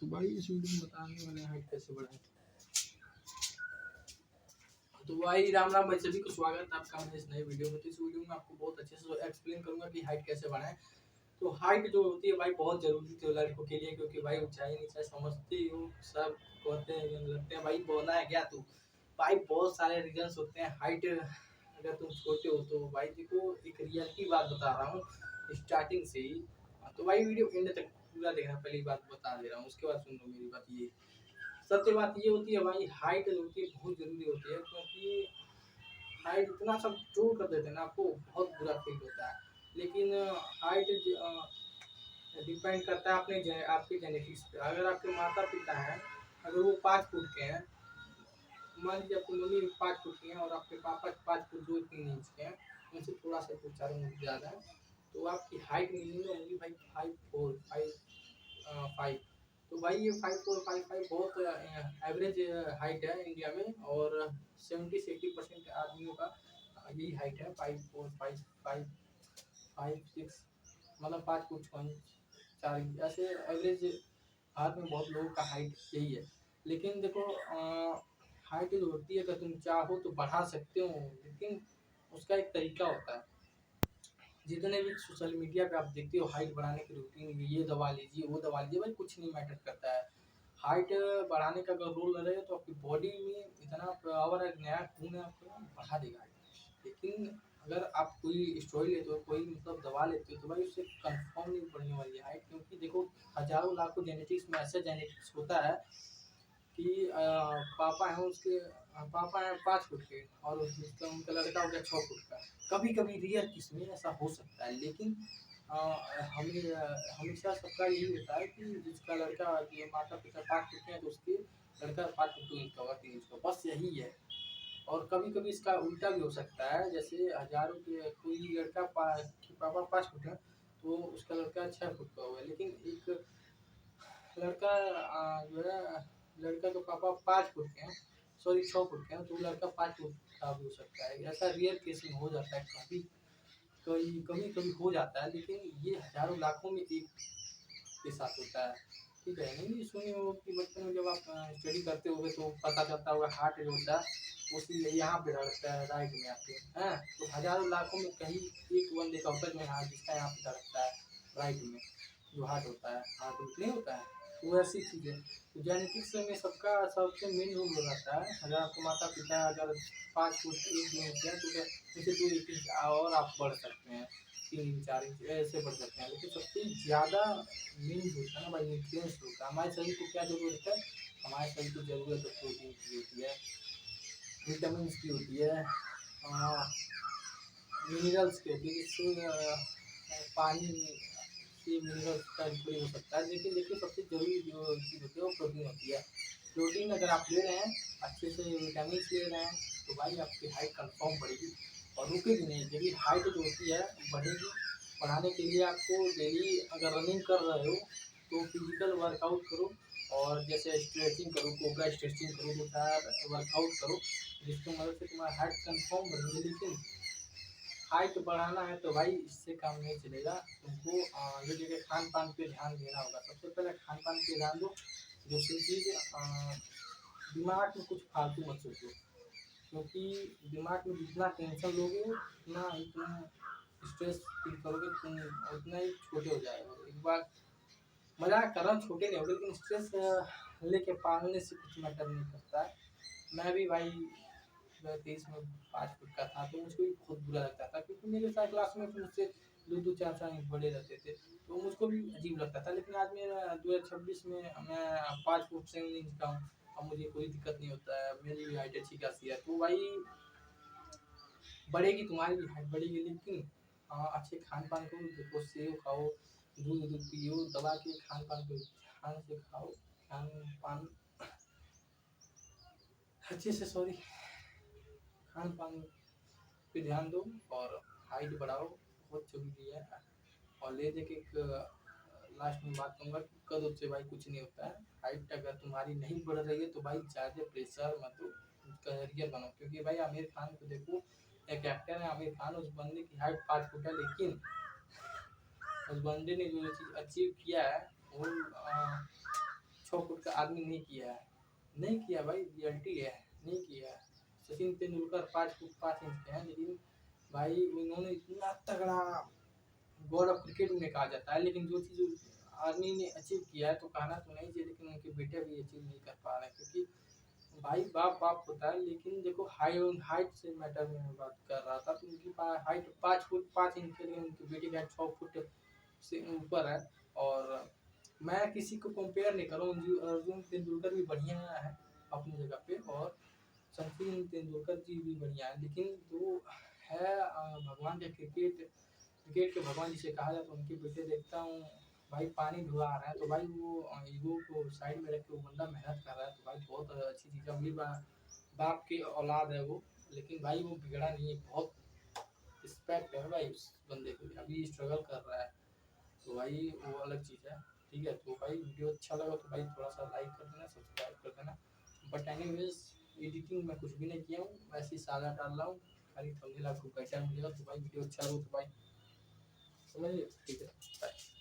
तो भाई इस वीडियो में बताने वाले हैं हाइट कैसे बढ़ाएं। तो भाई राम राम भाई, सभी को स्वागत है आपका मेरे इस नए वीडियो में। तो इस वीडियो में आपको बहुत अच्छे से एक्सप्लेन करूंगा कि हाइट कैसे बढ़ाएं। तो हाइट जो होती है भाई बहुत जरूरी थी लड़कों के लिए, क्योंकि भाई ऊंचाई नीचाई समझते हो सब कहते हैं, लगते हैं भाई बोला है क्या तू। भाई बहुत सारे रीजंस होते हैं हाइट अगर तुम छोटे हो तो। भाई देखो एक रियलिटी बात बता रहा हूँ स्टार्टिंग से ही। तो भाई वीडियो एंड तक पूरा देखना, पहली बात बता दे रहा हूँ, उसके बाद सुन लो मेरी बात। ये सत्य बात ये होती है भाई, हाइट जो होती है बहुत जरूरी होती है, क्योंकि हाइट इतना सब जोड़ कर देते हैं ना, आपको बहुत बुरा फील होता है। लेकिन हाइट डिपेंड करता है अपने आपके जेनेटिक्स पे। अगर आपके माता पिता हैं, अगर वो 5 फुट के हैं, मान लीजिए आपकी मम्मी 5 फुट की हैं और आपके पापा 5 फुट 2-3 इंच के हैं, उनसे थोड़ा सा 2-4 इंच ज़्यादा है, तो आपकी हाइट मिनिमम होगी भाई 5'4", 5'5". तो भाई ये 5'4", 5'5" बहुत एवरेज हाइट है इंडिया में, और 70 से 80% आदमियों का यही हाइट है, 5'4", 5'5", 5'6", मतलब 5 फुट 6 इंच 4 इंच, ऐसे एवरेज भारत में बहुत लोगों का हाइट यही है। लेकिन देखो हाइट जो होती है, अगर तुम चाहो तो बढ़ा सकते हो, लेकिन उसका एक तरीका होता है। जितने भी सोशल मीडिया पे आप देखते हो हाइट बढ़ाने की रूटीन, ये दवा लीजिए वो दवा लीजिए, भाई कुछ नहीं मैटर करता है। हाइट बढ़ाने का अगर रोल रहे तो आपकी बॉडी में इतना पावर है, नया खून है, आपको बढ़ा देगा। लेकिन अगर आप कोई स्टेरॉइड लेते हो, कोई मतलब दवा लेते हो, तो भाई उससे कंफर्म नहीं बढ़ने वाली है हाइट। क्योंकि देखो हजारों लाखों जेनेटिक्स में ऐसा जेनेटिक्स होता है कि पापा हैं उसके पापा हैं 5 फुट के और उनका लड़का हो गया 6 फुट का। कभी कभी रियर केस में ऐसा हो सकता है, लेकिन हमेशा सबका यही होता है कि जिसका लड़का माता पिता 5 फुट के हैं तो उसके लड़का 5 फुट 2 इंच का होगा, 3 इंच का, बस यही है। और कभी कभी इसका उल्टा भी हो सकता है, जैसे हजारों के कोई लड़का पापा 5 फुट है तो उसका लड़का 6 फुट का होगा, लेकिन एक लड़का जो है, लड़का तो पापा 5 फुट के हैं, सॉरी 6 फुट के हैं, तो लड़का 5 फुट का भी हो सकता है। ऐसा रियल केस में हो जाता है, कभी कभी कभी हो जाता है, लेकिन ये हजारों लाखों में एक के साथ होता है। ठीक है, नहीं सुने हो कि बचपन में जब आप स्टडी करते होगे तो पता चलता होगा हार्ट जो होता है उसी यहाँ पे धड़कता है, राइट में आपके हैं। तो हजारों लाखों में कहीं एक बंदे का होता है जो हार्ट जिसका यहाँ पे धड़कता है, राइट में जो हार्ट होता है, हार्ट बीट नहीं होता है। तो वैसी चीज़ है। तो जेनेटिक्स में सबका सबसे मेन रोल रहता है। अगर आपके माता पिता अगर 5 फुट 1 इंच है तो उनसे 2 इंच और आप बढ़ सकते हैं, 3 इंच 4 इंच ऐसे बढ़ सकते हैं। लेकिन सबसे ज़्यादा मेन जो होता है ना भाई, न्यूट्रिएंट्स होता है। हमारे शरीर को क्या जरूरत है, हमारे शरीर को ज़रूरत है प्रोटीन की होती है, विटामिन की होती है, मिनरल्स की होती है, जिससे पानी से मिनरल्स का रिकवरी हो सकता है। लेकिन देखिए सबसे जरूरी जो चीज़ होती है वो प्रोटीन होती है। प्रोटीन अगर आप ले रहे हैं, अच्छे से विटामिन ले रहे हैं, तो भाई आपकी हाइट कंफर्म बढ़ेगी और रुकेगी नहीं। यदि हाइट जो होती है बढ़ेगी, बढ़ाने के लिए आपको डेली अगर रनिंग कर रहे हो तो फिजिकल वर्कआउट करो, और जैसे स्ट्रेचिंग करो, कोबरा स्ट्रेचिंग करो, 2-4 वर्कआउट करो, जिसकी मदद से तुम्हारा हाइट कंफर्म बढ़ेगी। लेकिन हाइट बढ़ाना है तो भाई इससे काम नहीं चलेगा, तुमको ये जगह खान पान पे ध्यान देना होगा। सबसे पहले खान पान पे ध्यान दो। दूसरी चीज़, दिमाग में कुछ फालतू मत सोचो, क्योंकि दिमाग में जितना टेंशन लोगे उतना इतना स्ट्रेस फील करोगे तुम, उतना ही छोटे हो जाएगा। एक बार मजाक कर रहा हूँ, छोटे नहीं होगे, लेकिन स्ट्रेस लेके पालने से कुछ मैटर नहीं करता है। मैं भी भाई 2023 में 5 फुट का था तो मुझको भी बहुत बुरा लगता था, क्योंकि मेरे साथ क्लास में मुझसे 2-2 4-4 इंच बड़े रहते थे, तो मुझको भी अजीब लगता था। लेकिन आज मेरा 2026 में मैं 5 फुट 7 इंच का हूँ, अब मुझे कोई दिक्कत नहीं होता है, मेरी भी हाइट अच्छी खासी है। तो भाई बढ़ेगी, तुम्हारी भी हाइट बढ़ेगी, लेकिन अच्छे खान पान को देखो, सेव खाओ, दूध दूध पियो, दवा के खान पान को ध्यान से खाओ, खान पान अच्छे से, सॉरी, खान पान पे ध्यान दो और हाइट बढ़ाओ, बहुत जरूरी है। और ले दे के एक लास्ट में बात कहूँगा कि कदम से भाई कुछ नहीं होता है। हाइट अगर तुम्हारी नहीं बढ़ रही है तो भाई ज़्यादा प्रेशर मत लो, करियर बनाओ। क्योंकि भाई आमिर खान को देखो, एक एक्टर है आमिर खान, उस बंदे की हाइट 5 फुट है, लेकिन उस बंदे ने जो चीज़ अचीव किया है वो 6 फुट का आदमी नहीं किया है, नहीं किया भाई, रियलिटी है, नहीं किया है। सचिन तेंदुलकर 5 फुट 5 इंच के हैं, लेकिन भाई उन्होंने इतना तगड़ा गॉड ऑफ क्रिकेट उन्हें कहा जाता है, लेकिन जो चीज़ आर्मी ने अचीव किया है तो कहना तो नहीं चाहिए, लेकिन उनके बेटे भी अचीव नहीं कर पा रहे हैं, क्योंकि भाई बाप बाप होता है, लेकिन देखो हाइट से मैटर में मैं बात कर रहा था, तो उनकी हाइट 5 फुट 5 इंच है, लेकिन उनके बेटे की हाइट 6 फुट से ऊपर है। और मैं किसी को कंपेयर नहीं कर रहा हूँ, अर्जुन तेंदुलकर भी बढ़िया है अपनी जगह पे, और सचिन तेंदुलकर जी भी बढ़िया है, लेकिन जो है भगवान के क्रिकेट के भगवान जिसे कहा जाता है, उनके बेटे देखता हूँ भाई पानी धुआ रहा है, तो भाई वो ईगो को साइड में रख के वो बंदा मेहनत कर रहा है, तो भाई बहुत अच्छी चीज़ है। अगली बाप की औलाद है वो, लेकिन भाई वो बिगड़ा नहीं है, बहुत रिस्पेक्ट है भाई उस बंदे को, अभी स्ट्रगल कर रहा है, तो भाई वो अलग चीज़ है। ठीक है, तो भाई वीडियो अच्छा लगा तो भाई थोड़ा सा लाइक कर देना, सब्सक्राइब कर देना। बट एनीवेज एडिटिंग मैं कुछ भी नहीं किया हूँ, वैसे ही सादा डाल रहा हूँ, खाली थंबनेल आपको कैसा मिलेगा, तो भाई वीडियो अच्छा लगा तो भाई समझिए। ठीक है, बाय।